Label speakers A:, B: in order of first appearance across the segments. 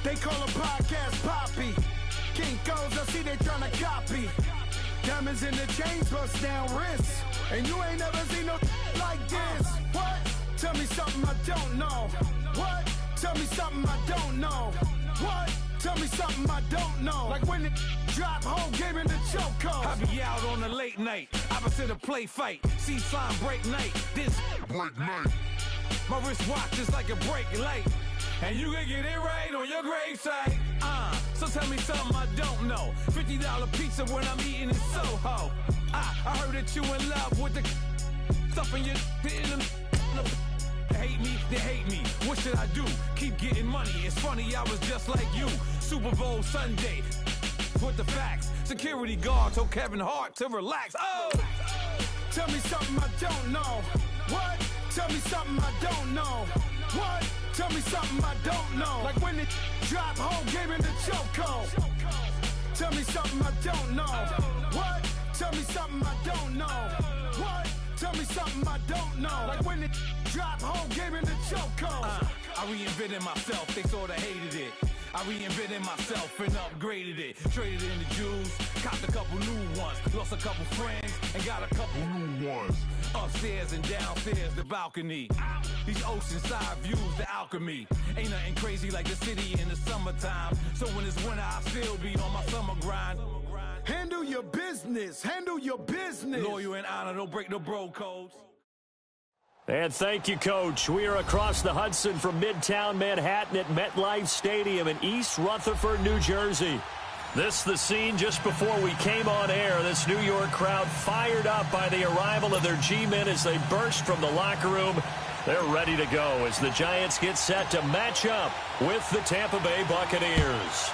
A: They call a podcast Poppy. Kinkos, I see they tryna copy. Diamonds in the chains, bust down wrists. And you ain't never seen no like this. What? Tell me something I don't know. What? Tell me something I don't know. What? Tell me something I don't know. Like when it drop, whole game in the chokehold. I be out on a late night, opposite a play fight. See sign break night, this break night. My wristwatch is like a brake light. And you can get it right on your gravesite. So tell me something I don't know. $50 pizza when I'm eating in Soho. I heard that you in love with the stuff in your hate me, they hate me. What should I do? Keep getting money. It's funny, I was just like you. Super Bowl Sunday with the facts. Security guard told Kevin Hart to relax. Oh! Tell me something I don't know. What? Tell me something I don't know. What? Tell me something I don't know. Like when it drop, whole game in the chokehold. Tell me something I don't know. What? Tell me something I don't know. What? Tell me something I don't know. Like when it drop, whole game in the chokehold. I reinvented myself, they sorta hated it. I reinvented myself and upgraded it. Traded in the Jews, copped a couple new ones. Lost a couple friends and got a couple new ones. Upstairs and downstairs, the balcony. These oceanside views, the alchemy. Ain't nothing crazy like the city in the summertime. So when it's winter, I still be on my summer grind. Handle your business, handle your business. Loyal and honor, don't break no bro codes.
B: And thank you, Coach. We are across the Hudson from Midtown Manhattan at MetLife Stadium in East Rutherford, New Jersey. This the scene just before we came on air. This New York crowd fired up by the arrival of their G-men as they burst from the locker room. They're ready to go as the Giants get set to match up with the Tampa Bay Buccaneers.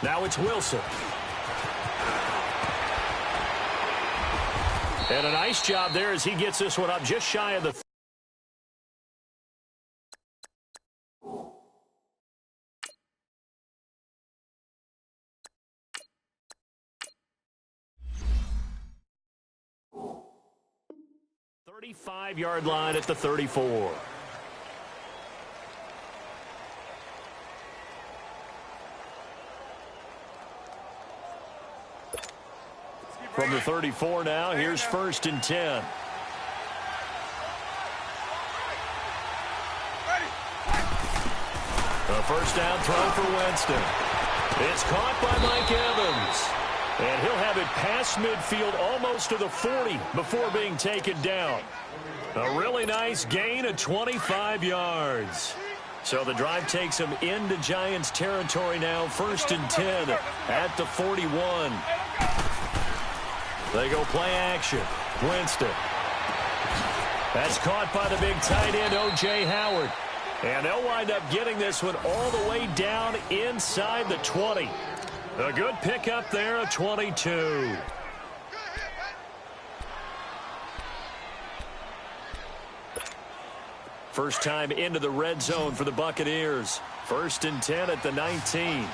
B: Now it's Wilson. And a nice job there as he gets this one up just shy of the... ...35-yard line at the 34. From the 34 now, here's 1st and 10. A first down throw for Winston. It's caught by Mike Evans. And he'll have it past midfield almost to the 40 before being taken down. A really nice gain of 25 yards. So the drive takes him into Giants territory now, 1st and 10 at the 41. They go play action. Winston. That's caught by the big tight end, O.J. Howard. And they'll wind up getting this one all the way down inside the 20. A good pickup there of 22. First time into the red zone for the Buccaneers. 1st and 10 at the 19.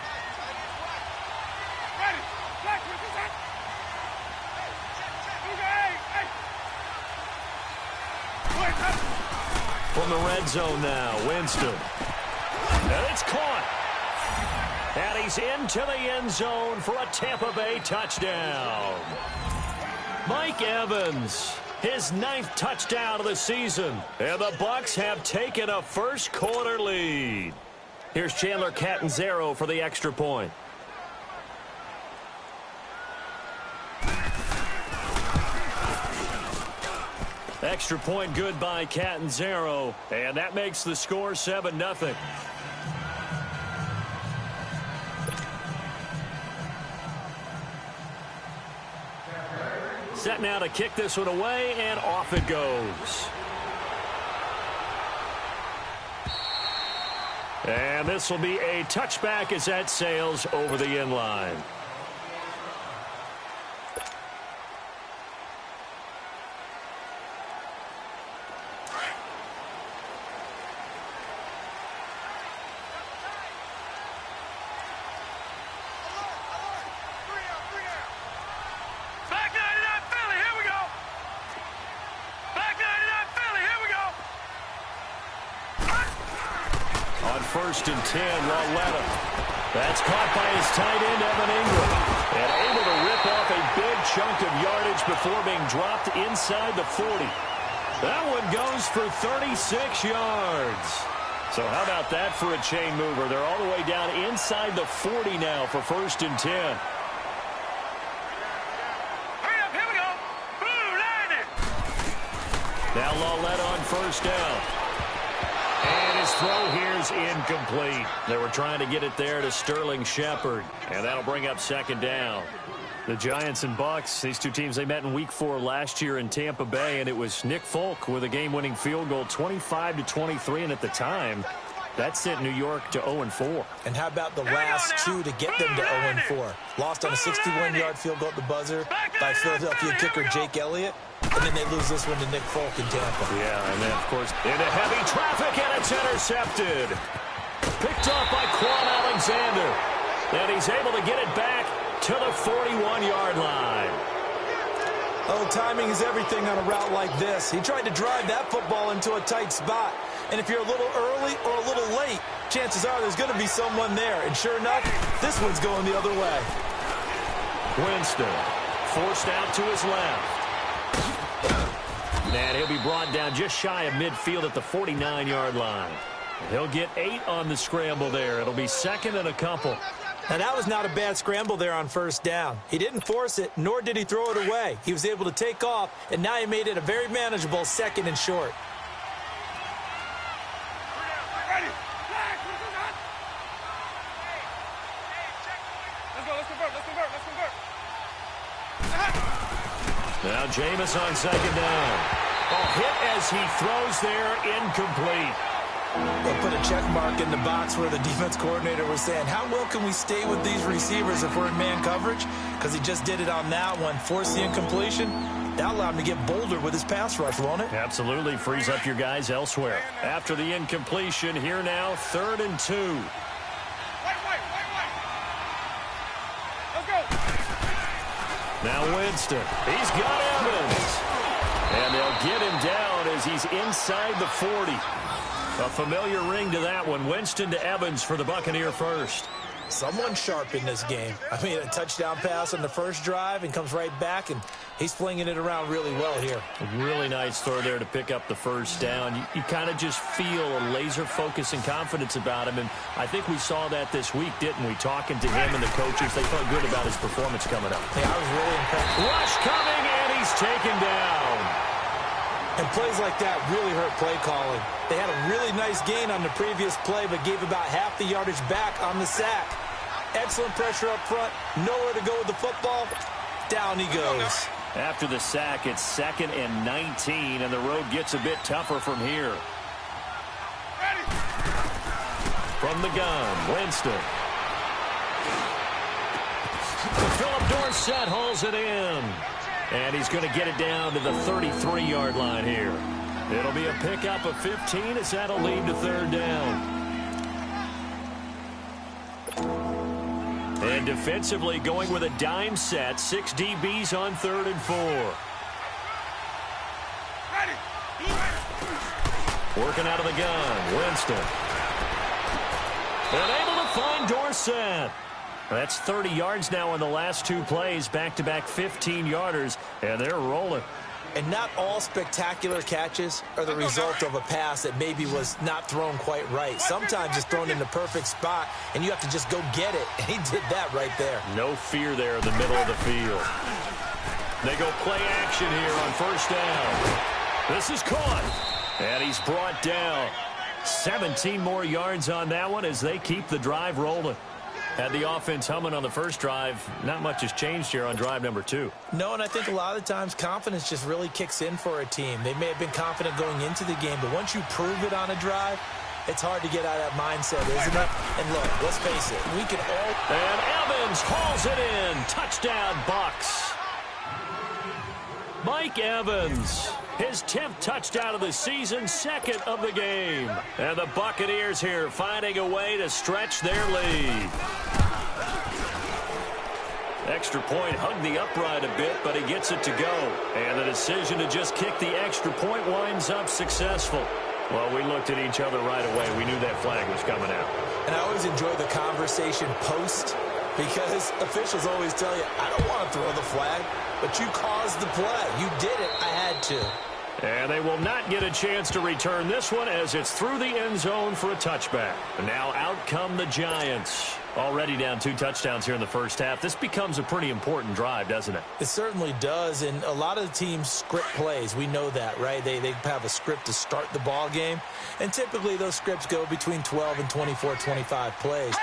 B: From the red zone now, Winston. And it's caught. And he's into the end zone for a Tampa Bay touchdown. Mike Evans, his 9th touchdown of the season. And the Bucs have taken a first quarter lead. Here's Chandler Catanzaro for the extra point. Extra point good by Catanzaro, and that makes the score 7-0. Set now to kick this one away, and off it goes. And this will be a touchback as that sails over the end line. 1st and 10. Lauletta. That's caught by his tight end, Evan Ingram. And able to rip off a big chunk of yardage before being dropped inside the 40. That one goes for 36 yards. So how about that for a chain mover? They're all the way down inside the 40 now for 1st and 10.
C: Hurry up, here we go. Blue line it.
B: Now Lauletta on 1st down. And his throw here's incomplete. They were trying to get it there to Sterling Shepard. And that'll bring up 2nd down. The Giants and Bucs, these two teams, they met in Week 4 last year in Tampa Bay, and it was Nick Folk with a game-winning field goal, 25-23, and at the time, that sent New York to 0-4.
D: And how about the last two to get them to 0-4? Lost on a 61-yard field goal at the buzzer by Philadelphia kicker Jake Elliott, and then they lose this one to Nick Folk in Tampa.
B: Yeah, and then, of course, into heavy traffic, and it's intercepted. Picked off by Quan Alexander, and he's able to get it back to the 41-yard line.
D: Oh, timing is everything on a route like this. He tried to drive that football into a tight spot. And if you're a little early or a little late, chances are there's going to be someone there. And sure enough, this one's going the other way.
B: Winston forced out to his left. And he'll be brought down just shy of midfield at the 49-yard line. He'll get 8 on the scramble there. It'll be 2nd and a couple.
D: Now, that was not a bad scramble there on 1st down. He didn't force it, nor did he throw it away. He was able to take off, and now he made it a very manageable 2nd and short.
C: Ready. Let's convert.
B: Now Jameis on 2nd down. A hit as he throws there, incomplete.
D: They'll put a check mark in the box where the defense coordinator was saying, how well can we stay with these receivers if we're in man coverage? Because he just did it on that one, forced the incompletion. That allowed him to get bolder with his pass rush, won't it?
B: Absolutely. Frees up your guys elsewhere. After the incompletion, here now, 3rd and 2.
C: Wait. Let's go.
B: Now Winston. He's got Evans. And they'll get him down as he's inside the 40. A familiar ring to that one. Winston to Evans for the Buccaneer first.
D: Someone sharp in this game. I mean, a touchdown pass on the first drive and comes right back, and he's flinging it around really well here.
B: A really nice throw there to pick up the 1st down. You kind of just feel a laser focus and confidence about him, and I think we saw that this week, didn't we? Talking to him and the coaches, they felt good about his performance coming up.
D: Yeah, I was really impressed.
B: Rush coming, and he's taken down.
D: And plays like that really hurt play calling. They had a really nice gain on the previous play, but gave about half the yardage back on the sack. Excellent pressure up front. Nowhere to go with the football. Down he goes.
B: After the sack, it's 2nd and 19, and the road gets a bit tougher from here.
C: Ready.
B: From the gun, Winston. Philip Dorsett hauls it in. And he's going to get it down to the 33-yard line here. It'll be a pickup of 15 as that'll lead to 3rd down. And defensively going with a dime set. 6 DBs on 3rd and 4.
C: Ready.
B: Working out of the gun, Winston. And able to find Dorsett. That's 30 yards now in the last 2 plays, back-to-back 15-yarders, and they're rolling.
D: And not all spectacular catches are the result of a pass that maybe was not thrown quite right. Sometimes it's thrown in the perfect spot, and you have to just go get it, and he did that right there.
B: No fear there in the middle of the field. They go play action here on 1st down. This is caught, and he's brought down. 17 more yards on that one as they keep the drive rolling. Had the offense humming on the first drive. Not much has changed here on drive number 2.
D: No, and I think a lot of times confidence just really kicks in for a team. They may have been confident going into the game, but once you prove it on a drive, it's hard to get out of that mindset, isn't it? And look, let's face it, we can all...
B: And Evans hauls it in. Touchdown, Bucs. Mike Evans, his 10th touchdown of the season, 2nd of the game. And the Buccaneers here finding a way to stretch their lead. Extra point hugged the upright a bit, but he gets it to go. And the decision to just kick the extra point winds up successful. Well, we looked at each other right away. We knew that flag was coming out.
D: And I always enjoy the conversation post, because officials always tell you, I don't want to throw the flag, but you caused the play. You did it. I had to.
B: And they will not get a chance to return this one as it's through the end zone for a touchback. And now out come the Giants. Already down 2 touchdowns here in the first half. This becomes a pretty important drive, doesn't it?
D: It certainly does, and a lot of the teams script plays. We know that, right? They have a script to start the ball game, and typically those scripts go between 12 and 24, 25 plays.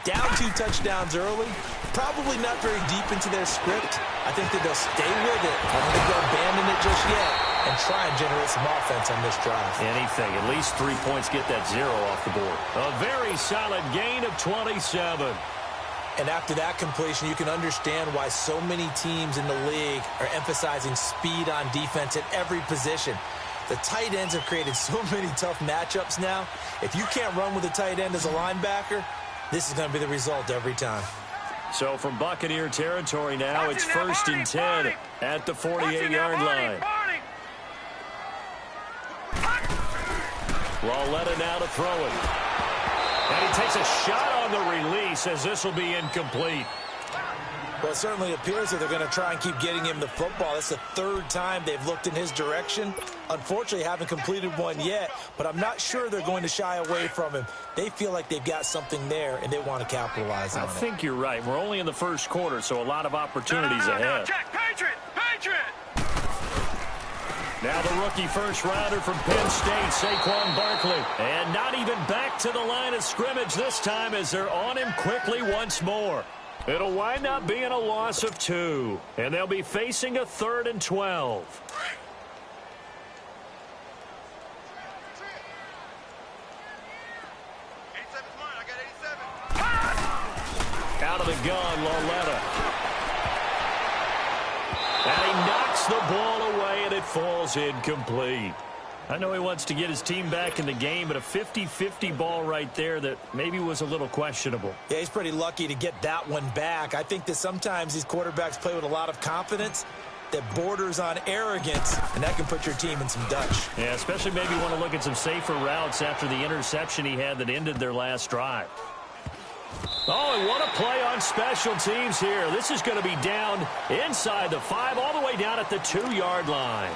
D: Down 2 touchdowns early, probably not very deep into their script. I think that they'll stay with it. I don't think they'll abandon it just yet and try and generate some offense on this drive.
B: Anything. At least 3 points, get that 0 off the board. A very solid gain of 27.
D: And after that completion, you can understand why so many teams in the league are emphasizing speed on defense at every position. The tight ends have created so many tough matchups now. If you can't run with a tight end as a linebacker, this is going to be the result every time.
B: So from Buccaneer territory now, it's 1st and 10 at the 48-yard line. Lauletta now to throw it. And he takes a shot on the release as this will be incomplete.
D: Well, it certainly appears that they're going to try and keep getting him the football. That's the 3rd time they've looked in his direction. Unfortunately, haven't completed one yet, but I'm not sure they're going to shy away from him. They feel like they've got something there, and they want to capitalize on it.
B: I think you're right. We're only in the first quarter, so a lot of opportunities ahead.
C: Check, Patriot!
B: Now the rookie first-rounder from Penn State, Saquon Barkley. And not even back to the line of scrimmage this time as they're on him quickly once more. It'll wind up being a loss of 2. And they'll be facing a 3rd and 12. Out of the gun, Lauletta. And he knocks the ball away, and it falls incomplete. I know he wants to get his team back in the game, but a 50-50 ball right there that maybe was a little questionable.
D: Yeah, he's pretty lucky to get that one back. I think that sometimes these quarterbacks play with a lot of confidence that borders on arrogance, and that can put your team in some Dutch.
B: Yeah, especially maybe want to look at some safer routes after the interception he had that ended their last drive. Oh, and what a play on special teams here. This is going to be down inside the 5, all the way down at the 2-yard line.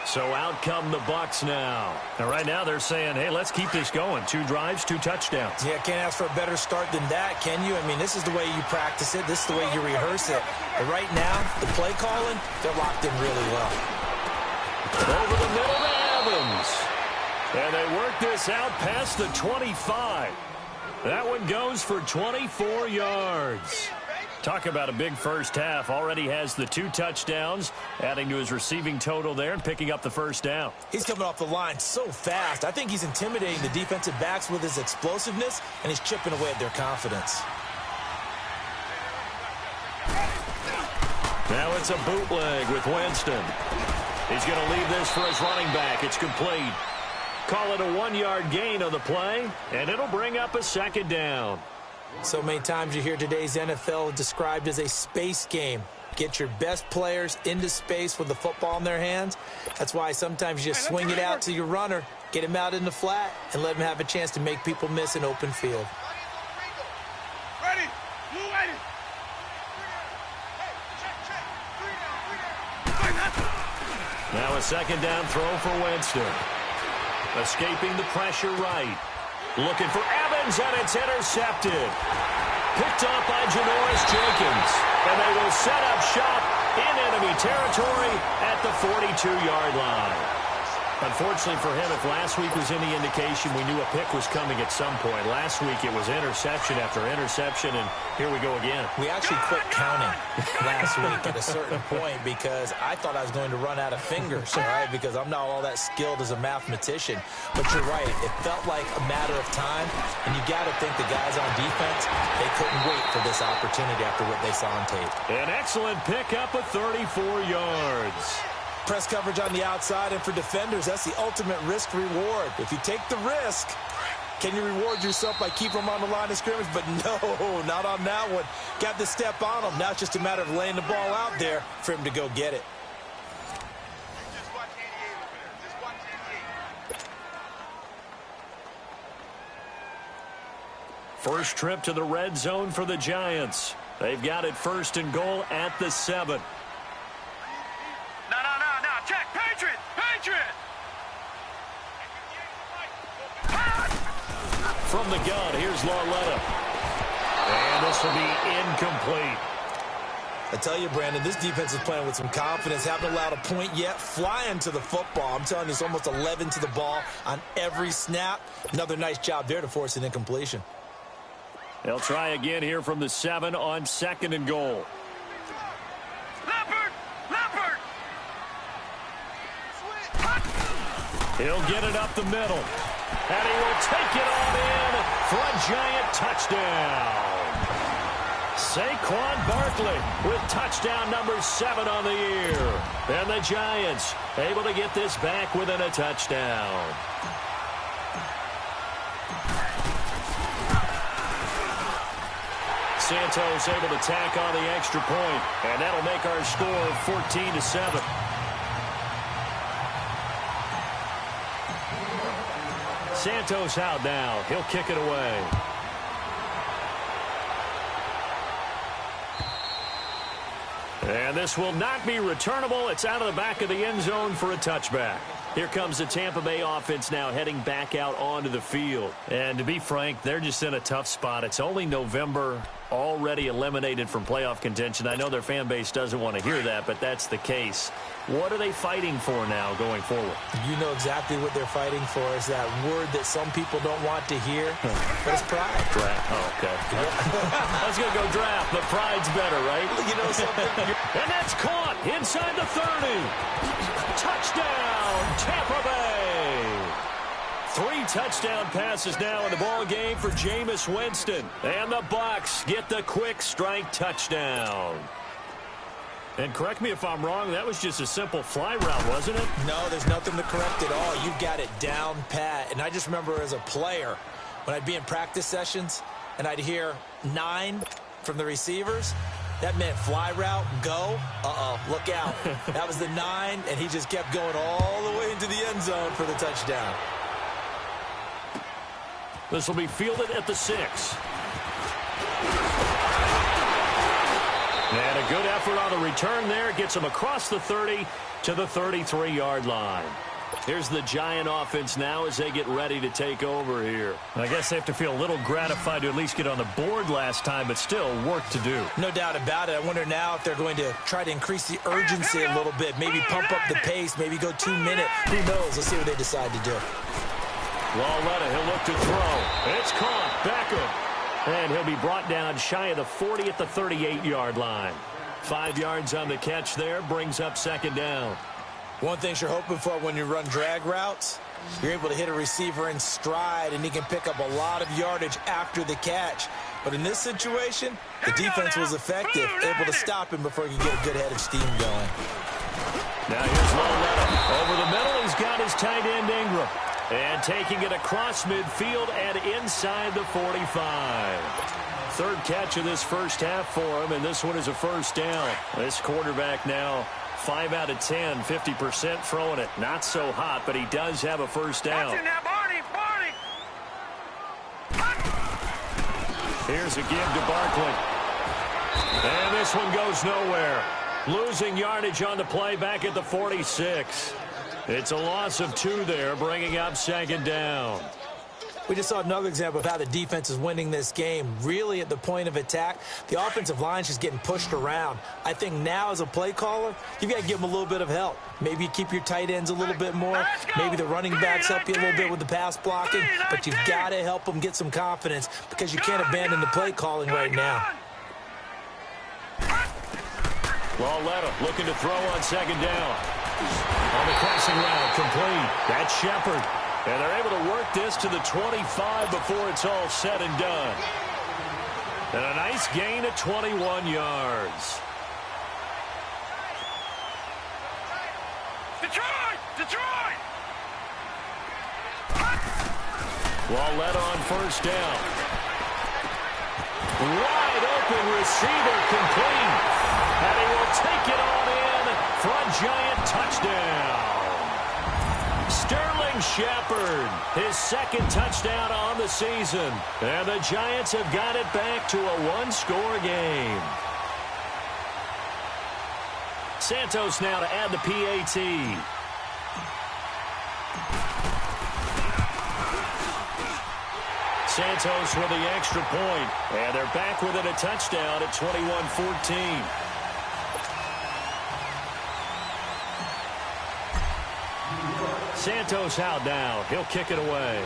B: So out come the Bucs now. And right now they're saying, hey, let's keep this going. 2 drives, 2 touchdowns.
D: Yeah, can't ask for a better start than that, can you? I mean, this is the way you practice it. This is the way you rehearse it. But right now, the play calling, they're locked in really well.
B: Over the middle to Evans. And they work this out past the 25. That one goes for 24 yards. Talk about a big first half. Already has the 2 touchdowns, adding to his receiving total there and picking up the first down.
D: He's coming off the line so fast. I think he's intimidating the defensive backs with his explosiveness, and he's chipping away at their confidence.
B: Now it's a bootleg with Winston. He's going to leave this for his running back. It's complete. Call it a 1-yard gain on the play, and it'll bring up a 2nd down.
D: So many times you hear today's NFL described as a space game. Get your best players into space with the football in their hands. That's why sometimes you just swing it out to your runner, get him out in the flat, and let him have a chance to make people miss an open field.
C: Ready? You ready?
B: Now a 2nd down throw for Winston. Escaping the pressure right. Looking for Evans, and it's intercepted. Picked up by Janoris Jenkins. And they will set up shop in enemy territory at the 42-yard line. Unfortunately for him, if last week was any indication, we knew a pick was coming at some point. Last week it was interception after interception, and here we go again.
D: We actually quit counting last week at a certain point because I thought I was going to run out of fingers, all right, because I'm not all that skilled as a mathematician. But you're right. It felt like a matter of time, and you got to think the guys on defense, they couldn't wait for this opportunity after what they saw on tape.
B: An excellent pickup of 34 yards.
D: Press coverage on the outside, and for defenders, that's the ultimate risk-reward. If you take the risk, can you reward yourself by keeping them on the line of scrimmage? But no, not on that one. Got the step on them. Now it's just a matter of laying the ball out there for him to go get it.
C: Just watch 88 over there. Just watch 88.
B: First trip to the red zone for the Giants. They've got it 1st and goal at the 7.
C: No. Check. Patriot.
B: From the gun, here's Lauletta. And this will be incomplete.
D: I tell you, Brandon, this defense is playing with some confidence. Haven't allowed a point yet. Flying to the football. I'm telling you, it's almost 11 to the ball on every snap. Another nice job there to force an incompletion.
B: They'll try again here from the 7 on 2nd and goal.
C: Leopard.
B: He'll get it up the middle. And he will take it on in for a Giant touchdown. Saquon Barkley with touchdown number 7 on the year. And the Giants able to get this back within a touchdown. Santos able to tack on the extra point, and that'll make our score 14-7. Santos out now. He'll kick it away. And this will not be returnable. It's out of the back of the end zone for a touchback. Here comes the Tampa Bay offense now heading back out onto the field. And to be frank, they're just in a tough spot. It's only November, already eliminated from playoff contention. I know their fan base doesn't want to hear that, but that's the case. What are they fighting for now going forward?
D: You know exactly what they're fighting for. Is that word that some people don't want to hear. But it's pride.
B: Draft. Oh, okay. I was going to go draft, but pride's better, right?
D: You know something?
B: And that's caught inside the 30. Touchdown, Tampa Bay. 3 touchdown passes now in the ball game for Jameis Winston. And the Bucs get the quick strike touchdown. And correct me if I'm wrong, that was just a simple fly route, wasn't it?
D: No, there's nothing to correct at all. You've got it down pat. And I just remember as a player, when I'd be in practice sessions and I'd hear 9 from the receivers, that meant fly route, go. Look out. That was the 9, and he just kept going all the way into the end zone for the touchdown.
B: This will be fielded at the 6. And a good effort on the return there. Gets him across the 30 to the 33-yard line. Here's the Giant offense now as they get ready to take over here. I guess they have to feel a little gratified to at least get on the board last time, but still work to do.
D: No doubt about it. I wonder now if they're going to try to increase the urgency a little bit, maybe pump up the pace, maybe go 2 minute. Who knows? Let's see what they decide to do.
B: Lauletta, he'll look to throw. It's caught. Beckham. And he'll be brought down shy of the 40 at the 38-yard line. 5 yards on the catch there, brings up 2nd down.
D: One thing you're hoping for when you run drag routes, you're able to hit a receiver in stride, and he can pick up a lot of yardage after the catch. But in this situation, the defense was effective, able to stop him before he could get a good head of steam going.
B: Now here's Lauletta. Over the middle, he's got his tight end Ingram. And taking it across midfield and inside the 45. 3rd catch of this first half for him, and this one is a 1st down. This quarterback now 5 out of 10, 50% throwing it. Not so hot, but he does have a 1st down.
C: That's in there, Barney.
B: Here's a give to Barkley. And this one goes nowhere. Losing yardage on the play back at the 46. It's a loss of 2 there, bringing up 2nd down.
D: We just saw another example of how the defense is winning this game. Really at the point of attack, the offensive line is just getting pushed around. I think now as a play caller, you've got to give them a little bit of help. Maybe you keep your tight ends a little bit more. Maybe the running backs help you a little bit with the pass blocking. But you've got to help them get some confidence because you can't abandon the play calling right now.
B: Lauletta looking to throw on 2nd down. On the crossing route, complete. That's Shepard. And they're able to work this to the 25 before it's all said and done. And a nice gain of 21 yards.
C: Detroit!
B: Lauletta on 1st down. Wide open receiver complete. And he will take it on in for a Giant touchdown. Sterling Shepard, his second touchdown on the season. And the Giants have got it back to a one-score game. Santos now to add the PAT. Santos with the extra point. And they're back within a touchdown at 21-14. Santos out now. He'll kick it away.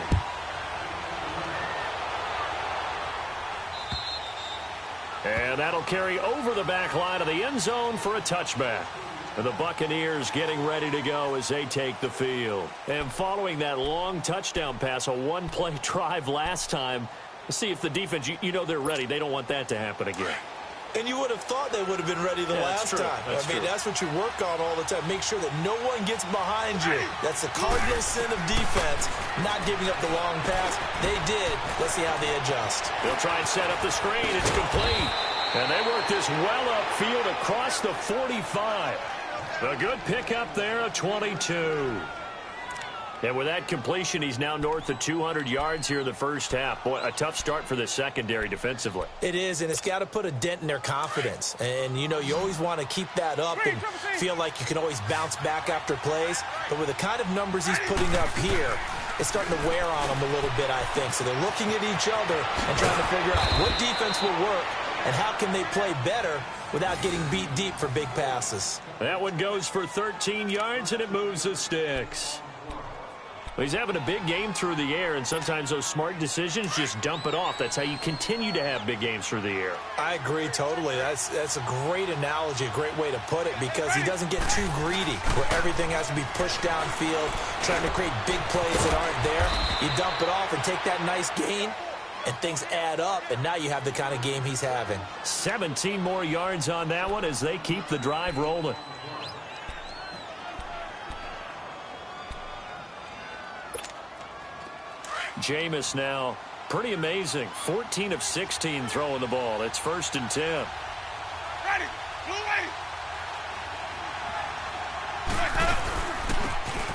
B: And that'll carry over the back line of the end zone for a touchback. And the Buccaneers getting ready to go as they take the field. And following that long touchdown pass, a one-play drive last time, see if the defense, you know they're ready. They don't want that to happen again.
D: And you would have thought they would have been ready the last time. That's what you work on all the time. Make sure that no one gets behind you. That's the cardinal sin of defense, not giving up the long pass. They did. Let's see how they adjust.
B: They'll try and set up the screen. It's complete. And they work this well upfield across the 45. A good pickup there of 22. And with that completion, he's now north of 200 yards here in the first half. Boy, a tough start for the secondary defensively.
D: It is, and it's got to put a dent in their confidence. And, you know, you always want to keep that up and feel like you can always bounce back after plays. But with the kind of numbers he's putting up here, it's starting to wear on them a little bit, I think. So they're looking at each other and trying to figure out what defense will work and how can they play better without getting beat deep for big passes.
B: That one goes for 13 yards, and it moves the sticks. He's having a big game through the air, and sometimes those smart decisions just dump it off. That's how you continue to have big games through the air.
D: I agree totally. That's a great analogy, a great way to put it, because he doesn't get too greedy where everything has to be pushed downfield, trying to create big plays that aren't there. You dump it off and take that nice gain, and things add up, and now you have the kind of game he's having.
B: 17 more yards on that one as they keep the drive rolling. Jameis now, pretty amazing. 14 of 16 throwing the ball. It's 1st and 10.
C: Ready.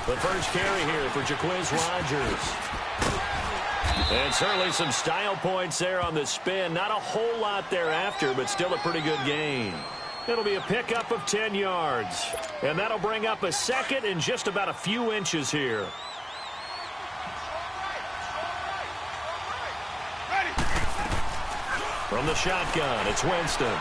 B: The first carry here for Jaquiz Rodgers. And certainly some style points there on the spin. Not a whole lot thereafter, but still a pretty good gain. It'll be a pickup of 10 yards. And that'll bring up a second and just about a few inches here. From the shotgun, it's Winston.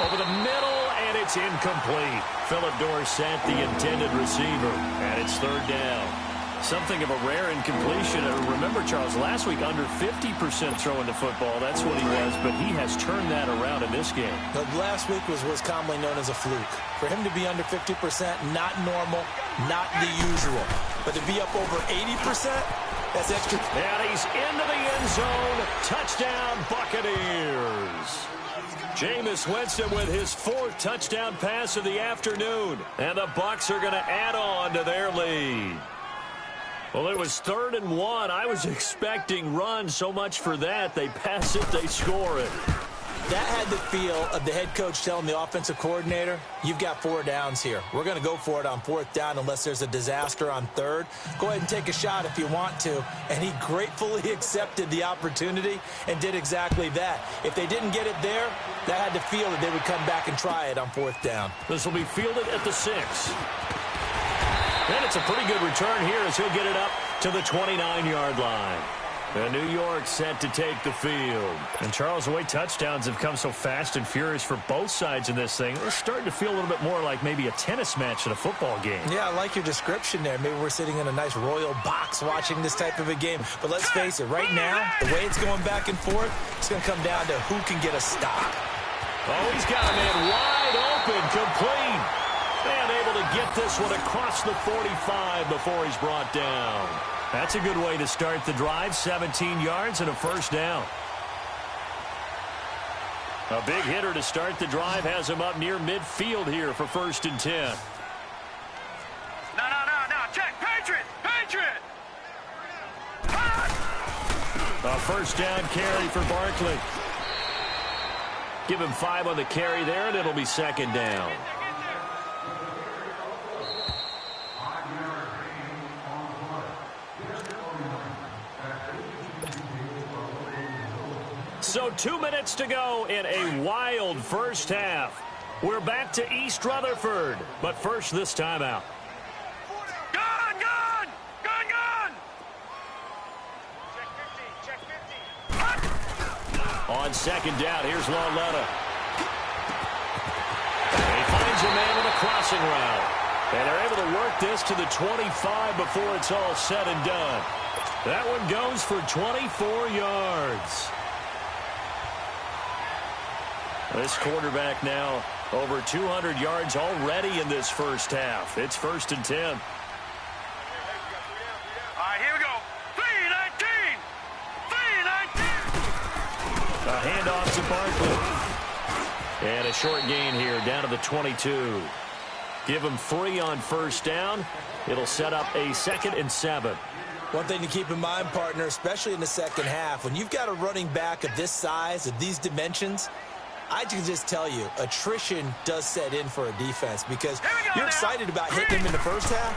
B: Over the middle, and it's incomplete. Philip Dorsett, the intended receiver, and it's 3rd down. Something of a rare incompletion. Remember, Charles, last week under 50% throwing the football. That's what he was, but he has turned that around in this game.
D: But last week was commonly known as a fluke. For him to be under 50%, not normal, not the usual. But to be up over 80%, that's extra.
B: And he's into the end zone. Touchdown, Buccaneers. Jameis Winston with his 4th touchdown pass of the afternoon. And the Bucs are going to add on to their lead. Well, it was 3rd and 1. I was expecting runs, so much for that. They pass it, they score it.
D: That had the feel of the head coach telling the offensive coordinator, you've got 4 downs here. We're going to go for it on 4th down unless there's a disaster on 3rd. Go ahead and take a shot if you want to. And he gratefully accepted the opportunity and did exactly that. If they didn't get it there, that had the feel that they would come back and try it on 4th down.
B: This will be fielded at the 6. And it's a pretty good return here as he'll get it up to the 29-yard line. And New York set to take the field. And, Charles, the way touchdowns have come so fast and furious for both sides in this thing, it's starting to feel a little bit more like maybe a tennis match in a football game.
D: Yeah, I like your description there. Maybe we're sitting in a nice royal box watching this type of a game. But let's face it, right now, the way it's going back and forth, it's going to come down to who can get a stop.
B: Oh, he's got a man wide open, complete. And able to get this one across the 45 before he's brought down. That's a good way to start the drive. 17 yards and a 1st down. A big hitter to start the drive has him up near midfield here for 1st and 10.
C: No. Check. Patriot.
B: A 1st down carry for Barkley. Give him 5 on the carry there, and it'll be 2nd down. So 2 minutes to go in a wild first half. We're back to East Rutherford, but first this timeout.
C: Gone! Gone! Gone! Gone! Check 50.
B: On second down, here's Lauletta. He finds a man with a crossing route. And they're able to work this to the 25 before it's all said and done. That one goes for 24 yards. This quarterback now over 200 yards already in this first half. It's 1st and 10.
C: All right, here we go. 3-19. 3-19.
B: A handoff to Barkley. And a short gain here down to the 22. Give him 3 on first down. It'll set up a 2nd and 7.
D: One thing to keep in mind, partner, especially in the second half, when you've got a running back of this size, of these dimensions, I can just tell you, attrition does set in for a defense because you're excited about hitting him in the first half.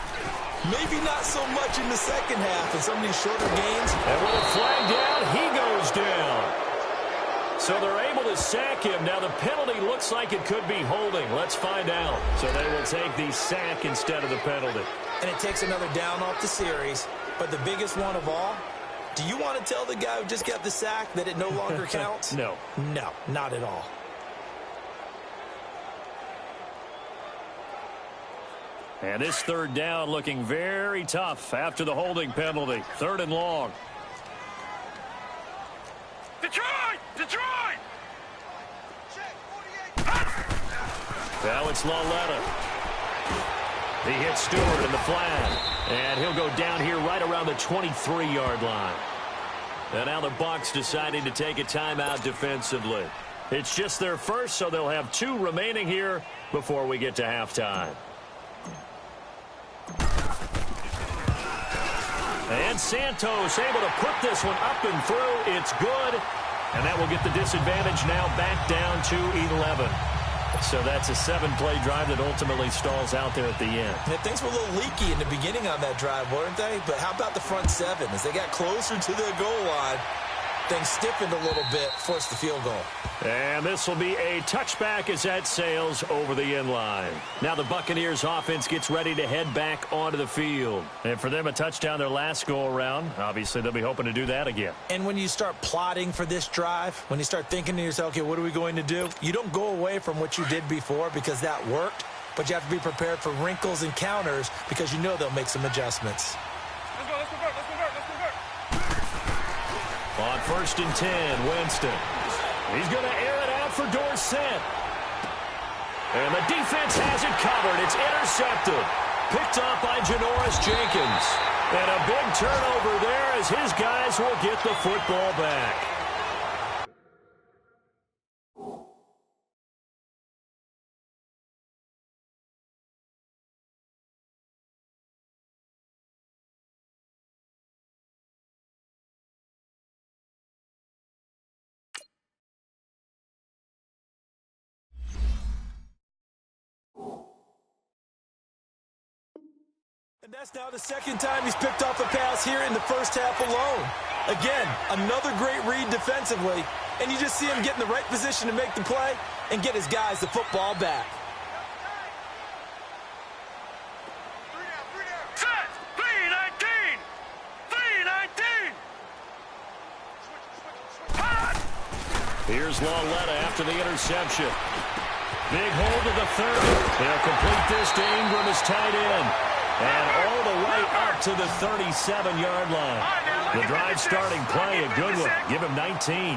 D: Maybe not so much in the second half in some of these shorter games.
B: And with a flag down, he goes down. So they're able to sack him. Now the penalty looks like it could be holding. Let's find out. So they will take the sack instead of the penalty.
D: And it takes another down off the series. But the biggest one of all, do you want to tell the guy who just got the sack that it no longer counts?
B: No.
D: No, not at all.
B: And this third down looking very tough after the holding penalty. 3rd and long.
C: Detroit! Detroit!
B: Now it's Lauletta. He hits Stewart in the flat. And he'll go down here right around the 23-yard line. And now the Bucs deciding to take a timeout defensively. It's just their first, so they'll have 2 remaining here before we get to halftime. And Santos able to put this one up and through. It's good. And that will get the disadvantage now back down to 11. So that's a 7-play drive that ultimately stalls out there at the end.
D: And things were a little leaky in the beginning on that drive, weren't they? But how about the front 7? As they got closer to their goal line, things stiffened a little bit, forced the field goal.
B: And this will be a touchback as that sails over the end line. Now the Buccaneers offense gets ready to head back onto the field. And for them, a touchdown their last go-around. Obviously, they'll be hoping to do that again.
D: And when you start plotting for this drive, when you start thinking to yourself, okay, what are we going to do? You don't go away from what you did before because that worked, but you have to be prepared for wrinkles and counters because you know they'll make some adjustments.
C: Let's go, let's convert, let's convert, let's convert.
B: On 1st and 10, Winston. He's going to air it out for Dorsett. And the defense has it covered. It's intercepted. Picked off by Janoris Jenkins. And a big turnover there as his guys will get the football back.
D: And that's now the second time he's picked off a pass here in the first half alone. Again, another great read defensively, and you just see him get in the right position to make the play and get his guys the football back.
C: Set! 3-19! 3-19! Hot!
B: Here's Lauletta after the interception. Big hold of the 30. He'll complete this to Ingram as tight end. And all the way up to the 37-yard line. The drive starting play, a good one. Give him 19.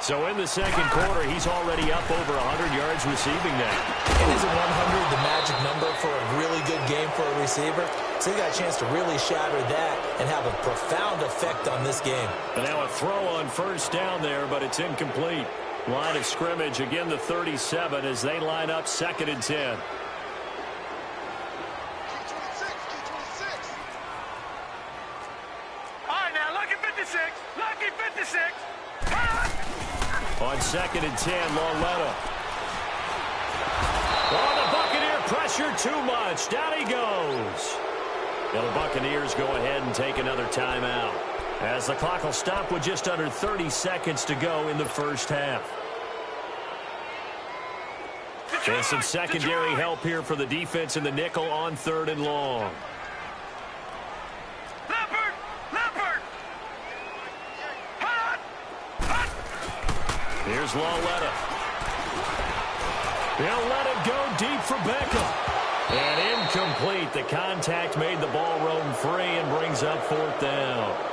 B: So in the second quarter, he's already up over 100 yards receiving now.
D: And isn't 100 the magic number for a really good game for a receiver? So he got a chance to really shatter that and have a profound effect on this game.
B: And now a throw on first down there, but it's incomplete. Line of scrimmage, again the 37 as they line up 2nd and 10.
C: Lucky 56.
B: On 2nd and 10, Lauletta. Oh, the Buccaneer pressure too much. Down he goes. Now the Buccaneers go ahead and take another timeout. as the clock will stop with just under 30 seconds to go in the first half. And some secondary help here for the defense in the nickel on 3rd and long. Here's Lawletta. He'll let it go deep for Beckham. And incomplete. The contact made the ball roam free and brings up 4th down.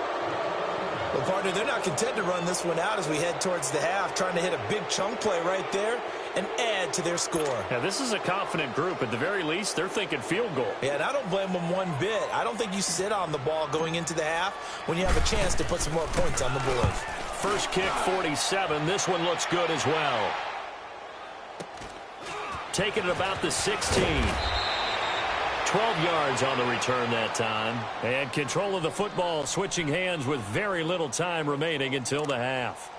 D: Well, partner, they're not content to run this one out as we head towards the half, trying to hit a big chunk play right there and add to their score.
B: Yeah, this is a confident group. At the very least, they're thinking field goal.
D: Yeah, and I don't blame them one bit. I don't think you sit on the ball going into the half when you have a chance to put some more points on the board.
B: First kick, 47. This one looks good as well. Taking it about the 16. 12 yards on the return that time. And control of the football, switching hands with very little time remaining until the half.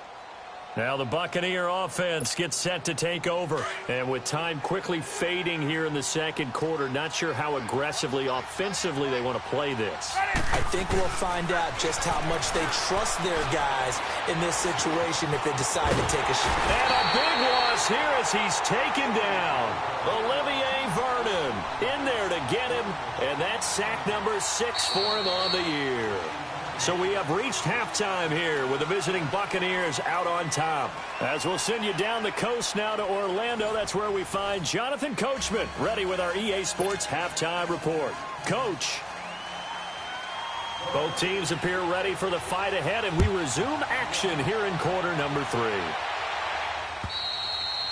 B: Now the Buccaneer offense gets set to take over. And with time quickly fading here in the second quarter, not sure how aggressively, offensively they want to play this.
D: I think we'll find out just how much they trust their guys in this situation if they decide to take a shot.
B: And a big loss here as he's taken down. Olivier Vernon in there to get him. And that's sack number 6 for him on the year. So we have reached halftime here with the visiting Buccaneers out on top. As we'll send you down the coast now to Orlando, that's where we find Jonathan Coachman ready with our EA Sports halftime report. Coach. Both teams appear ready for the fight ahead, and we resume action here in quarter number 3.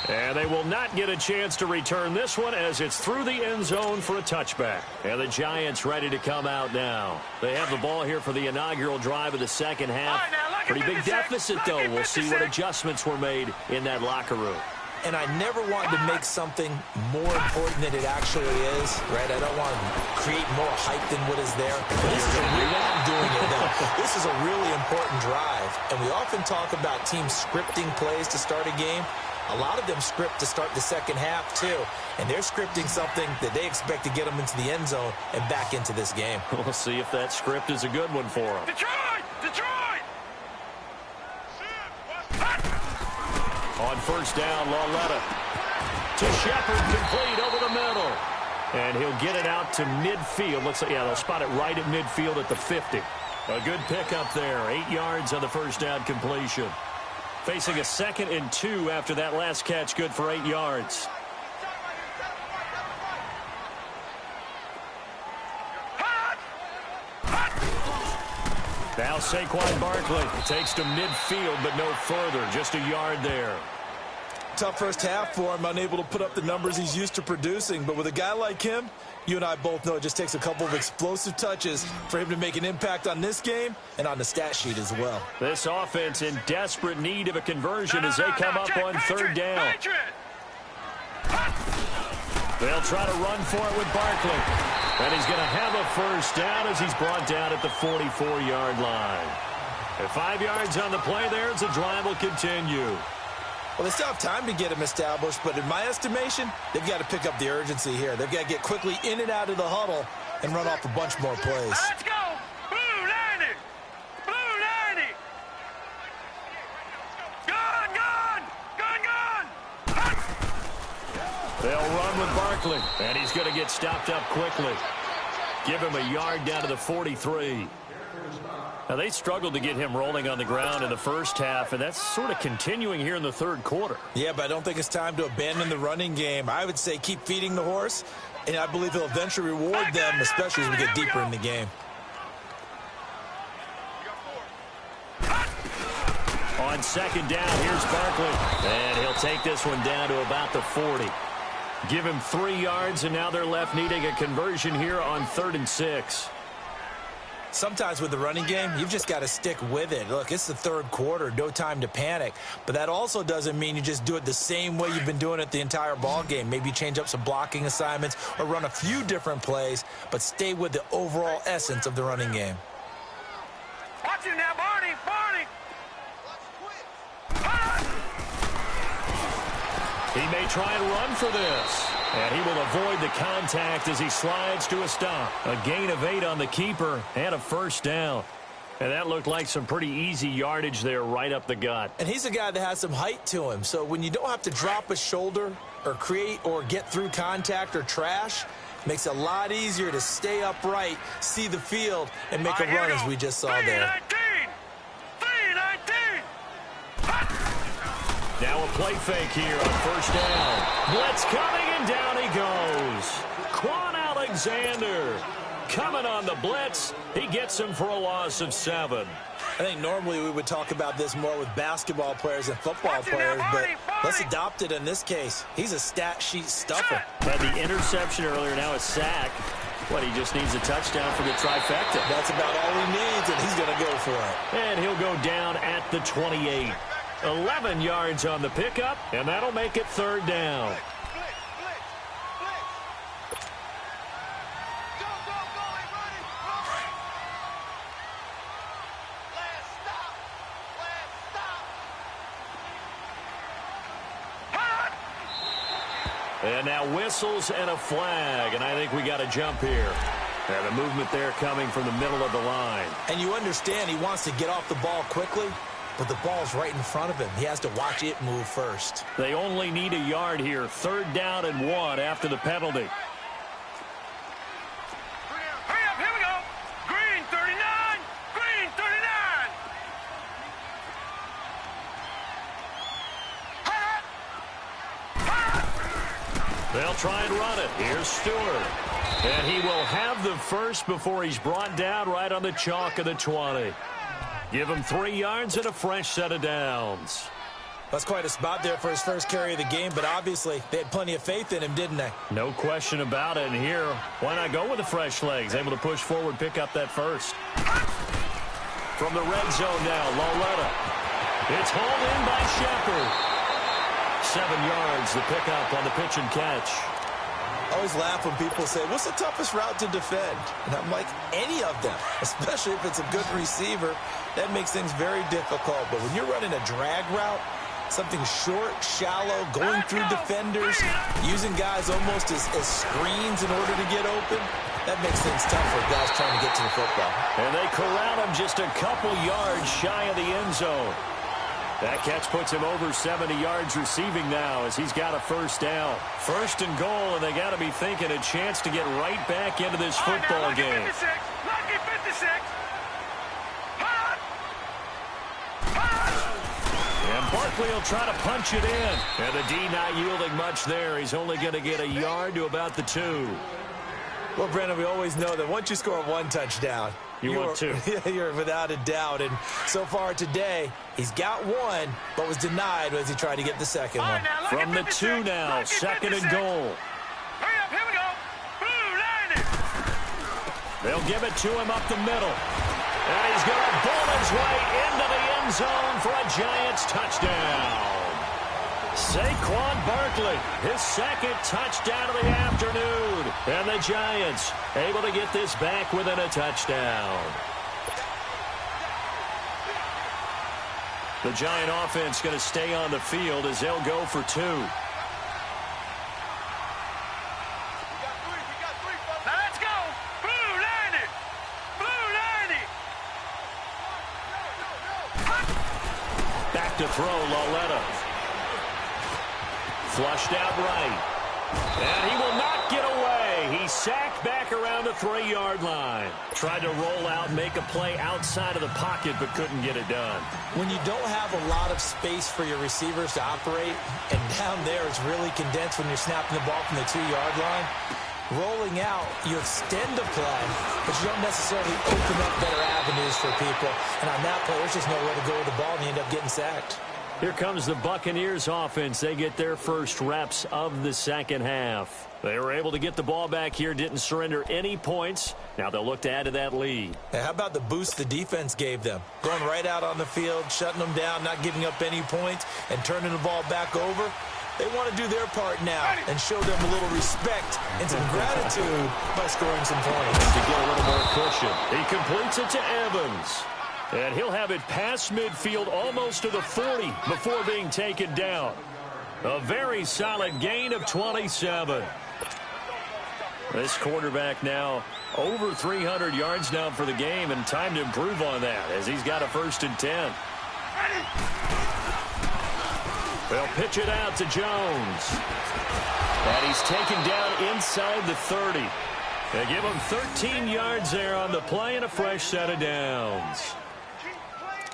B: And they will not get a chance to return this one as it's through the end zone for a touchback. And the Giants ready to come out now. They have the ball here for the inaugural drive of the second half. Pretty big deficit, though. We'll see what adjustments were made in that locker room.
D: And I never wanted to make something more important than it actually is, right? I don't want to create more hype than what is there. This is a real, I'm doing it now. This is a really important drive. And we often talk about teams scripting plays to start a game. A lot of them script to start the second half, too. And they're scripting something that they expect to get them into the end zone and back into this game.
B: We'll see if that script is a good one for them.
C: Detroit! Detroit!
B: On first down, Lawletta to Shepard, complete over the middle. And he'll get it out to midfield. Looks like, yeah, they'll spot it right at midfield at the 50. A good pickup there. 8 yards on the first down completion. Facing a 2nd and 2 after that last catch, good for 8 yards. Now Saquon Barkley takes to midfield, but no further. Just a yard there.
D: Tough first half for him, unable to put up the numbers he's used to producing. But with a guy like him, you and I both know it just takes a couple of explosive touches for him to make an impact on this game and on the stat sheet as well.
B: This offense in desperate need of a conversion as they come up on 3rd down. They'll try to run for it with Barkley. And he's going to have a first down as he's brought down at the 44-yard line. And 5 yards on the play there as the drive will continue.
D: Well, they still have time to get him established, but in my estimation, they've got to pick up the urgency here. They've got to get quickly in and out of the huddle and run off a bunch more plays.
C: Let's go! Blue 90! Blue 90! Gun, gun! Gun, gun!
B: They'll run with Barkley, and he's going to get stopped up quickly. Give him a yard down to the 43. Now, they struggled to get him rolling on the ground in the first half, and that's sort of continuing here in the third quarter.
D: Yeah, but I don't think it's time to abandon the running game. I would say keep feeding the horse, and I believe he'll eventually reward them, especially as we get deeper in the game.
B: On second down, here's Barkley, and he'll take this one down to about the 40. Give him 3 yards, and now they're left needing a conversion here on 3rd and 6.
D: Sometimes with the running game, you've just got to stick with it. Look, it's the third quarter, no time to panic. But that also doesn't mean you just do it the same way you've been doing it the entire ball game. Maybe change up some blocking assignments or run a few different plays, but stay with the overall essence of the running game.
C: Watch him now, Barney! Barney!
B: He may try and run for this. And he will avoid the contact as he slides to a stop. A gain of 8 on the keeper and a first down. And that looked like some pretty easy yardage there right up the gut.
D: And he's a guy that has some height to him. So when you don't have to drop a shoulder or create or get through contact or trash, makes it a lot easier to stay upright, see the field, and make a run as we just saw there.
C: 3-19.
B: Now a play fake here on first down. Blitz coming, and down he goes. Quan Alexander coming on the blitz. He gets him for a loss of 7.
D: I think normally we would talk about this more with basketball players and football players, but let's adopt it in this case. He's a stat sheet stuffer.
B: Had the interception earlier, now a sack. What, he just needs a touchdown for the trifecta.
D: That's about all he needs, and he's going to go for it.
B: And he'll go down at the 28. 11 yards on the pickup, and that'll make it 3rd down. And now whistles and a flag, and I think we got a jump here. And a movement there coming from the middle of the line.
D: And you understand he wants to get off the ball quickly, but the ball's right in front of him. He has to watch it move first.
B: They only need a yard here. 3rd down and 1 after the penalty.
C: Hurry up, here we go. Green 39, green 39.
B: They'll try and run it. Here's Stewart. And he will have the first before he's brought down right on the chalk of the 20. Give him 3 yards and a fresh set of downs.
D: That's quite a spot there for his first carry of the game, but obviously they had plenty of faith in him, didn't they?
B: No question about it. And here, why not go with the fresh legs? Able to push forward, pick up that first. From the red zone now, Loletta. It's hauled in by Shepard. 7 yards, the pickup on the pitch and catch.
D: I always laugh when people say, what's the toughest route to defend? And I'm like, any of them, especially if it's a good receiver. That makes things very difficult. But when you're running a drag route, something short, shallow, going through defenders, using guys almost as screens in order to get open, that makes things tough for guys trying to get to the football.
B: And they corral him just a couple yards shy of the end zone. That catch puts him over 70 yards receiving now as he's got a first down. 1st and goal, and they got to be thinking a chance to get right back into this football game.
C: Lucky 56.
B: And Barkley will try to punch it in. And the D not yielding much there. He's only going to get a yard to about the 2.
D: Well, Brandon, we always know that once you score 1 touchdown,
B: want 2.
D: You're without a doubt. And so far today, he's got 1, but was denied as he tried to get the second one.
B: From the 2 now, 2nd and goal.
C: Hurry up, here we go. Blue line.
B: They'll give it to him up the middle. And he's going to bowl his way into the end zone for a Giants touchdown. Saquon Barkley, his 2nd touchdown of the afternoon. And the Giants able to get this back within a touchdown. The Giant offense going to stay on the field as they'll go for 2.
C: Now let's go. Blue line. Blue line.
B: Back to throw, Loletta. Flushed out right. And he will not get away. He sacked back around the 3-yard line. Tried to roll out, make a play outside of the pocket, but couldn't get it done.
D: When you don't have a lot of space for your receivers to operate, and down there it's really condensed when you're snapping the ball from the 2-yard line, rolling out, you extend the play, but you don't necessarily open up better avenues for people. And on that play, there's just nowhere to go with the ball, and you end up getting sacked.
B: Here comes the Buccaneers offense. They get their first reps of the second half. They were able to get the ball back here, didn't surrender any points. Now they'll look to add to that lead.
D: How about the boost the defense gave them? Going right out on the field, shutting them down, not giving up any points, and turning the ball back over. They want to do their part now and show them a little respect and some gratitude by scoring some points.
B: To get a little more cushion. He completes it to Evans. And he'll have it past midfield almost to the 40 before being taken down. A very solid gain of 27. This quarterback now over 300 yards now for the game, and time to improve on that as he's got a 1st and 10. They'll pitch it out to Jones. And he's taken down inside the 30. They give him 13 yards there on the play and a fresh set of downs.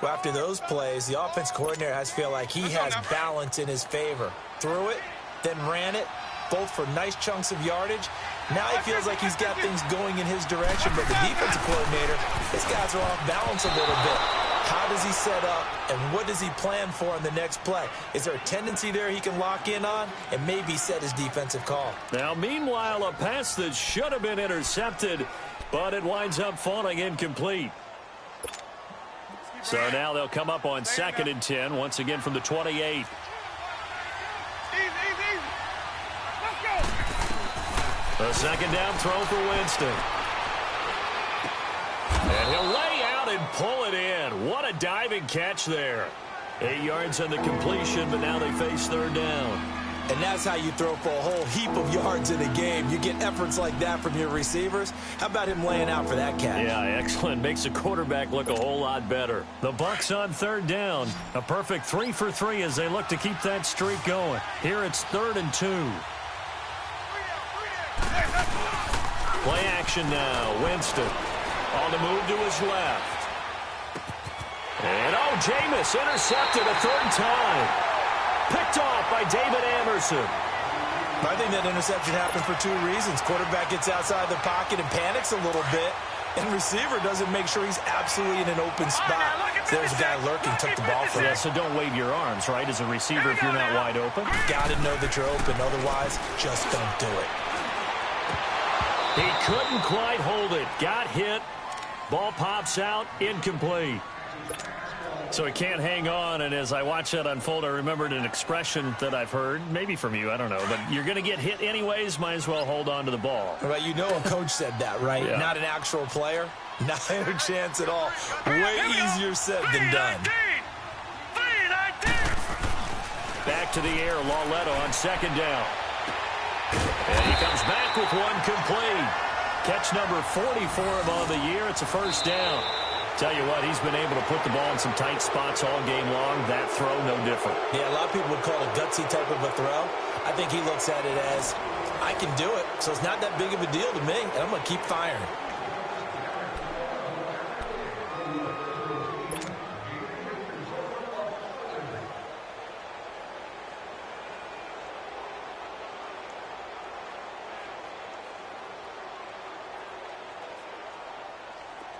D: Well, after those plays, the offense coordinator has to feel like he has balance in his favor. Threw it, then ran it, both for nice chunks of yardage. Now he feels like he's got things going in his direction, but the defensive coordinator, his guys are off balance a little bit. How does he set up, and what does he plan for on the next play? Is there a tendency there he can lock in on and maybe set his defensive call?
B: Now, meanwhile, a pass that should have been intercepted, but it winds up falling incomplete. So now they'll come up on 2nd and 10, once again from the 28. A 2nd down throw for Winston. And he'll lay out and pull it in. What a diving catch there. 8 yards on the completion, but now they face 3rd down.
D: And that's how you throw for a whole heap of yards in a game. You get efforts like that from your receivers. How about him laying out for that catch?
B: Yeah, excellent. Makes the quarterback look a whole lot better. The Bucs on 3rd down. A perfect 3 for 3 as they look to keep that streak going. Here it's 3rd and 2. Play action now. Winston on the move to his left. And Jameis intercepted a 3rd time. Picked off by David Amerson.
D: I think that interception happened for 2 reasons. Quarterback gets outside the pocket and panics a little bit, and receiver doesn't make sure he's absolutely in an open spot. There's a guy lurking, took the ball from him.
B: Yeah, so don't wave your arms, right, as a receiver if you're not wide open.
D: Got to know that you're open. Otherwise, just don't do it.
B: He couldn't quite hold it. Got hit. Ball pops out. Incomplete. So he can't hang on, and as I watch that unfold, I remembered an expression that I've heard, maybe from you, I don't know, but you're going to get hit anyways, might as well hold on to the ball.
D: Right, you know a coach said that, right?
B: Yeah.
D: Not an actual player, not a chance at all. Way easier said than done.
B: Back to the air, Lauletta on 2nd down. And he comes back with one complete. Catch number 40 for him on the year. It's a 1st down. Tell you what, he's been able to put the ball in some tight spots all game long. That throw, no different.
D: Yeah, a lot of people would call it a gutsy type of a throw. I think he looks at it as, I can do it, so it's not that big of a deal to me, and I'm going to keep firing.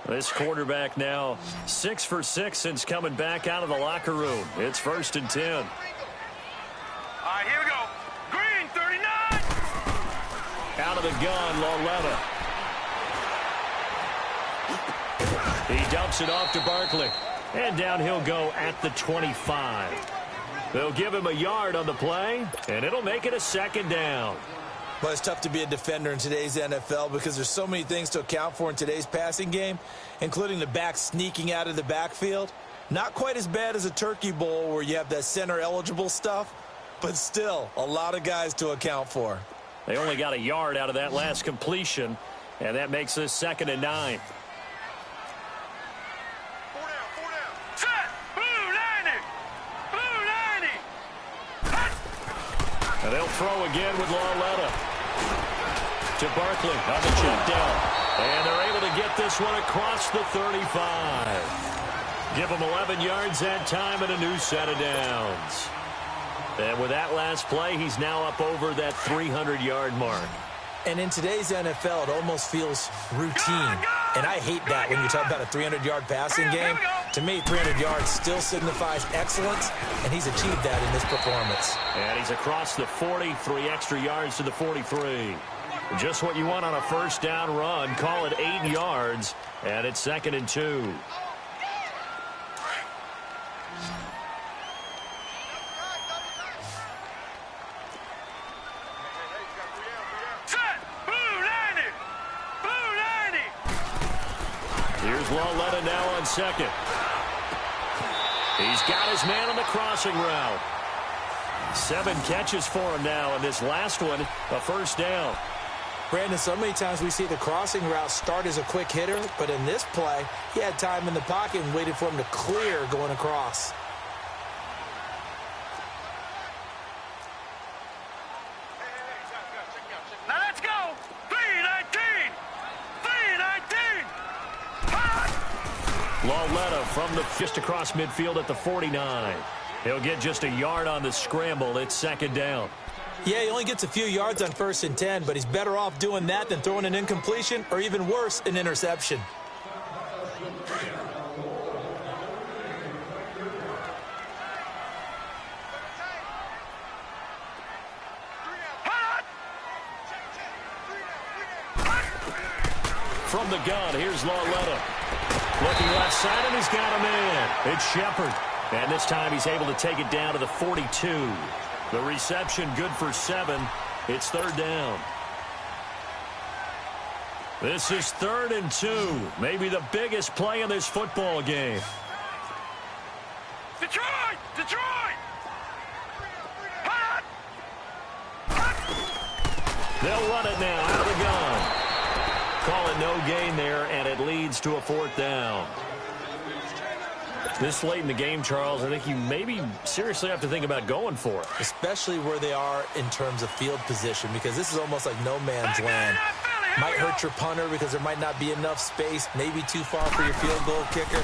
B: This quarterback now 6 for 6 since coming back out of the locker room. It's 1st and 10.
C: All right, here we go. Green, 39.
B: Out of the gun, Lauletta. He dumps it off to Barkley. And down he'll go at the 25. They'll give him a yard on the play, and it'll make it a 2nd down.
D: Well, it's tough to be a defender in today's NFL because there's so many things to account for in today's passing game, including the back sneaking out of the backfield. Not quite as bad as a turkey bowl where you have that center-eligible stuff, but still a lot of guys to account for.
B: They only got a yard out of that last completion, and that makes this 2nd and 9.
C: Set. Blue 90. Blue 90.
B: And they'll throw again with Lauletta. To Barkley on the check down. And they're able to get this one across the 35. Give him 11 yards that time and a new set of downs. And with that last play, he's now up over that 300-yard mark.
D: And in today's NFL, it almost feels routine. And I hate that when you talk about a 300-yard passing game. To me, 300 yards still signifies excellence, and he's achieved that in this performance.
B: And he's across the 40, 3 extra yards to the 43. Just what you want on a 1st down run. Call it 8 yards, and it's 2nd and 2. Here's Lauletta now on 2nd. He's got his man on the crossing route. 7 catches for him now, and this last one, a 1st down.
D: Brandon, so many times we see the crossing route start as a quick hitter, but in this play, he had time in the pocket and waited for him to clear going across.
C: Now let's go. 319. 319.
B: Lauletta from the just across midfield at the 49. He'll get just a yard on the scramble. It's second down.
D: Yeah, he only gets a few yards on 1st and 10, but he's better off doing that than throwing an incompletion or even worse, an interception.
B: From the gun, here's Lauletta. Looking left side, and he's got a man. It's Shepard. And this time he's able to take it down to the 42. The reception good for 7. It's third down. This is 3rd and 2. Maybe the biggest play in this football game.
C: Detroit! Detroit!
B: They'll run it now out of the gun. Call it no gain there, and it leads to a 4th down. This late in the game, Charles, I think you maybe seriously have to think about going for it.
D: Especially where they are in terms of field position, because this is almost like no man's land. Might hurt your punter because there might not be enough space, maybe too far for your field goal kicker.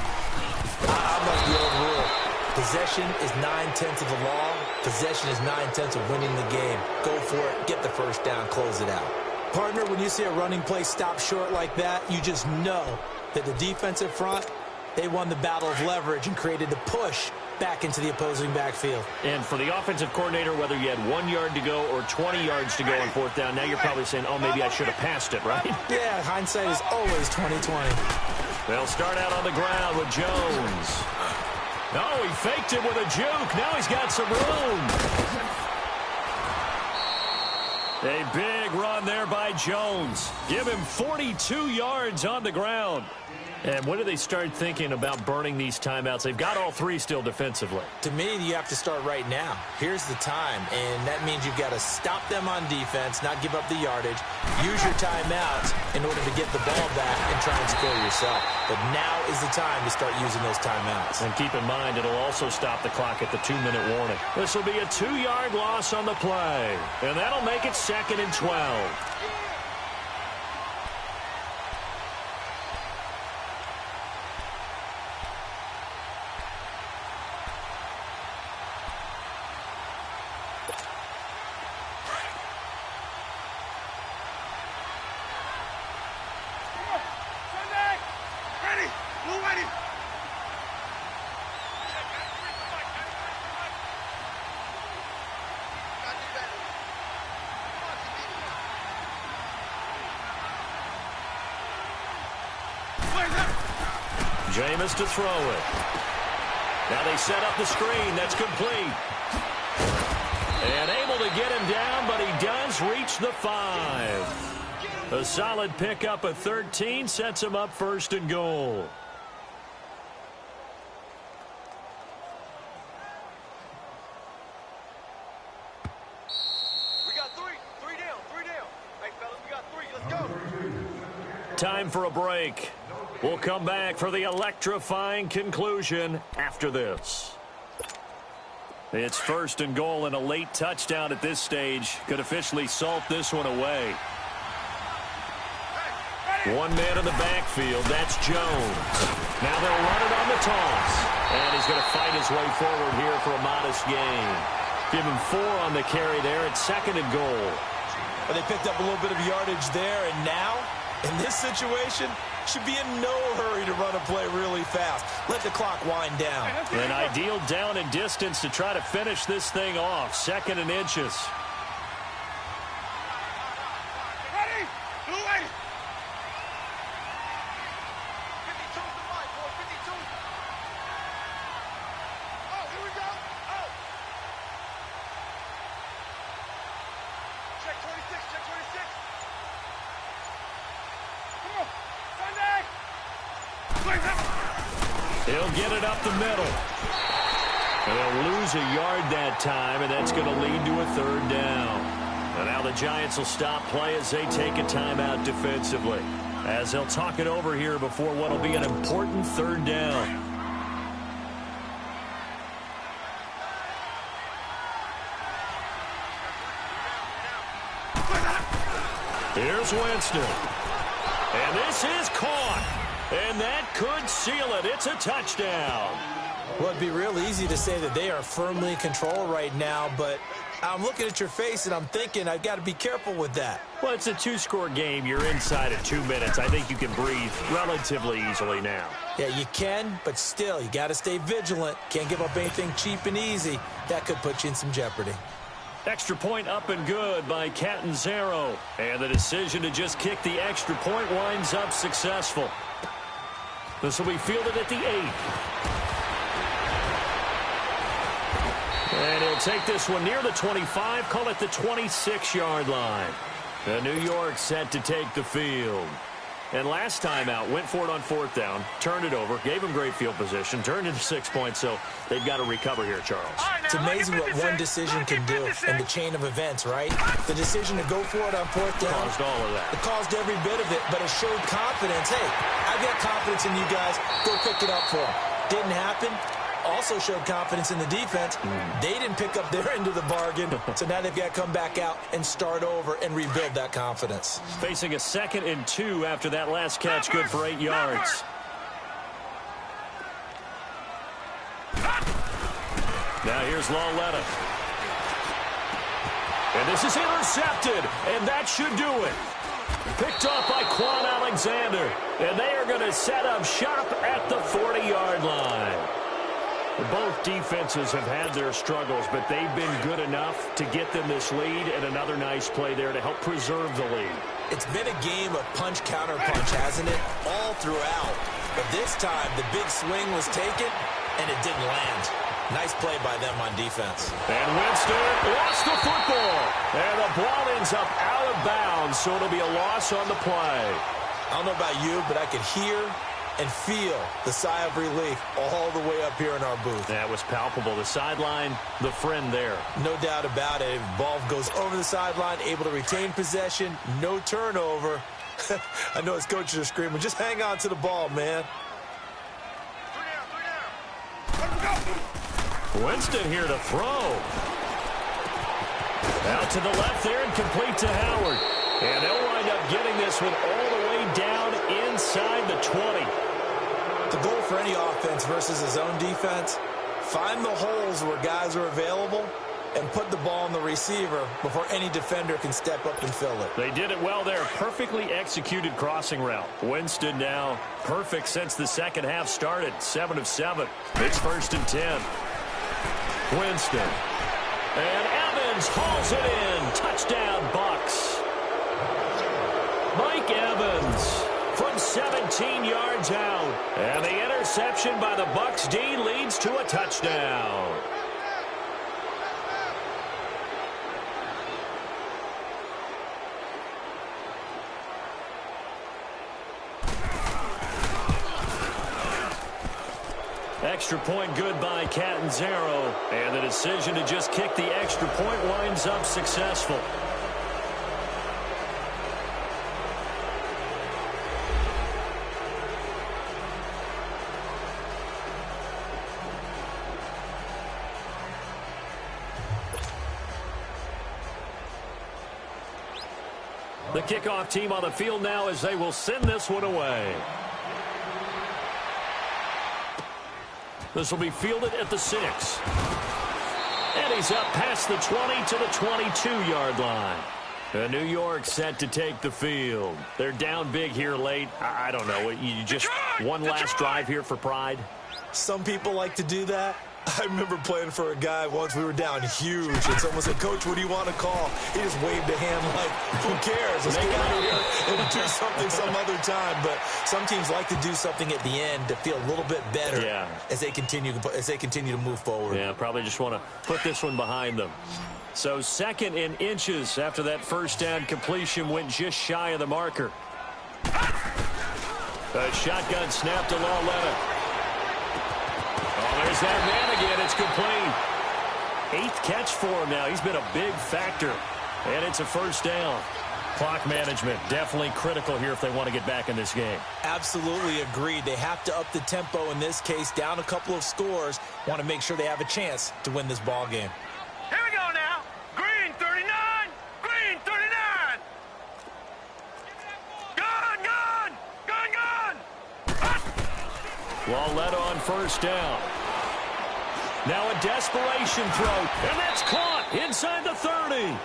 D: I'm like the old rule. Possession is 9/10 of the law. Possession is 9/10 of winning the game. Go for it, get the first down, close it out. Partner, when you see a running play stop short like that, you just know that the defensive front, they won the battle of leverage and created the push back into the opposing backfield.
B: And for the offensive coordinator, whether you had 1 yard to go or 20 yards to go on 4th down, now you're probably saying, oh, maybe I should have passed it, right?
D: Yeah, hindsight is always 20/20.
B: They'll start out on the ground with Jones. Oh, he faked it with a juke. Now he's got some room. A big run there by Jones. Give him 42 yards on the ground. And when do they start thinking about burning these timeouts? They've got all 3 still defensively.
D: To me, you have to start right now. Here's the time, and that means you've got to stop them on defense, not give up the yardage, use your timeouts in order to get the ball back and try and score yourself. But now is the time to start using those timeouts.
B: And keep in mind, it'll also stop the clock at the 2-minute warning. This will be a 2-yard loss on the play, and that'll make it 2nd and 12. Jameis to throw it. Now they set up the screen. That's complete. And able to get him down, but he does reach the 5. A solid pickup of 13 sets him up 1st and goal.
C: We got 3. 3 down. 3 down. Hey, fellas, we got 3. Let's go.
B: Time for a break. We'll come back for the electrifying conclusion after this. It's 1st and goal, and a late touchdown at this stage could officially salt this one away. 1 man in the backfield. That's Jones. Now they'll run it on the toss. And he's going to fight his way forward here for a modest gain. Give him 4 on the carry there at 2nd and goal.
D: Well, they picked up a little bit of yardage there, and now, in this situation, should be in no hurry to run a play really fast. Let the clock wind down.
B: An ideal down and distance to try to finish this thing off. 2nd and inches.
C: Ready? Blue 80. 52 to the right, boy. 52. Oh, here we go. Oh. Check 26. Check 26. Come on. Sunday.
B: He'll get it up the middle. And they'll lose a yard that time, and that's going to lead to a 3rd down. And now the Giants will stop play as they take a timeout defensively, as they'll talk it over here before what will be an important third down. Here's Winston. And this is caught. And that could seal it. It's a touchdown.
D: Well, it'd be real easy to say that they are firmly in control right now, but I'm looking at your face and I'm thinking I've got to be careful with that.
B: Well, it's a two-score game. You're inside of 2 minutes. I think you can breathe relatively easily now.
D: Yeah, you can, but still, you got to stay vigilant. Can't give up anything cheap and easy. That could put you in some jeopardy.
B: Extra point up and good by Catanzaro. And the decision to just kick the extra point winds up successful. This will be fielded at the 8. And he'll take this one near the 25, call it the 26-yard line. The New York set to take the field. And last time out, went for it on 4th down, turned it over, gave him great field position, turned into 6 points, so they've got to recover here, Charles.
D: It's amazing what one decision can do in the chain of events, right? The decision to go for it on 4th down.
B: Caused all of that.
D: It caused every bit of it, but it showed confidence. Hey, I've got confidence in you guys. Go pick it up for them. Didn't happen. Also showed confidence in the defense. They didn't pick up their end of the bargain, so now they've got to come back out and start over and rebuild that confidence.
B: Facing a 2nd and 2 after that last catch, good for 8 yards. Now here's Lauletta. And this is intercepted, and that should do it. Picked off by Quan Alexander, and they are going to set up shop at the 40-yard line. Both defenses have had their struggles, but they've been good enough to get them this lead, and another nice play there to help preserve the lead.
D: It's been a game of punch-counter-punch, hasn't it? All throughout. But this time, the big swing was taken, and it didn't land. Nice play by them on defense.
B: And Winston lost the football. And the ball ends up out of bounds, so it'll be a loss on the play.
D: I don't know about you, but I could hear and feel the sigh of relief all the way up here in our booth.
B: That was palpable. The sideline, the friend there.
D: No doubt about it. The ball goes over the sideline, able to retain possession, no turnover. I know his coaches are screaming, just hang on to the ball, man.
B: Winston here to throw. Out to the left there and complete to Howard. And they'll wind up getting this one all the way down inside the 20.
D: The goal for any offense versus his own defense, find the holes where guys are available and put the ball on the receiver before any defender can step up and fill it.
B: They did it well there. Perfectly executed crossing route. Winston now perfect since the second half started. 7 of 7. It's 1st and 10. Winston. And Evans hauls it in. Touchdown, Bucks. Mike Evans from 17 yards out. And the interception by the Bucks D leads to a touchdown. Extra point good by Catanzaro. And the decision to just kick the extra point winds up successful. The kickoff team on the field now as they will send this one away. This will be fielded at the 6. And he's up past the 20 to the 22-yard line. And New York set to take the field. They're down big here late. I don't know. You just one last drive here for pride?
D: Some people like to do that. I remember playing for a guy once. We were down huge, and someone said, "Coach, what do you want to call?" He just waved a hand like, "Who cares? Let's get out of here and do something some other time." But some teams like to do something at the end to feel a little bit better as they continue to move forward.
B: Yeah, probably just want to put this one behind them. So 2nd and inches after that first down completion went just shy of the marker. A shotgun snap to Lauletta. Oh, there's that man again. It's complete. 8th catch for him now. He's been a big factor And it's a first down. Clock management, definitely critical here if they want to get back in this game.
D: Absolutely agreed. They have to up the tempo in this case, down a couple of scores. Want to make sure they have a chance to win this ball game.
C: Here we go now. Green 39. Green 39. Gun, gun. Gun, gun.
B: Well led on first down. Now a desperation throw, and that's caught inside the 30.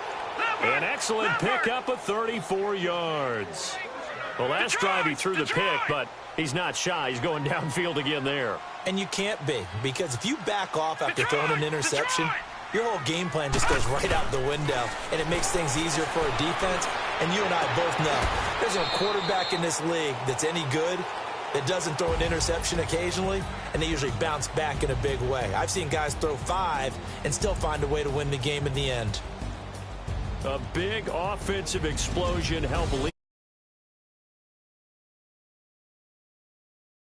B: An excellent pickup of 34 yards. The last drive he threw the pick, but he's not shy. He's going downfield again there.
D: And you can't be, because if you back off after throwing an interception, your whole game plan just goes right out the window, and it makes things easier for a defense. And you and I both know there's a quarterback in this league that's any good that doesn't throw an interception occasionally, and they usually bounce back in a big way. I've seen guys throw 5 and still find a way to win the game in the end.
B: A big offensive explosion helped lead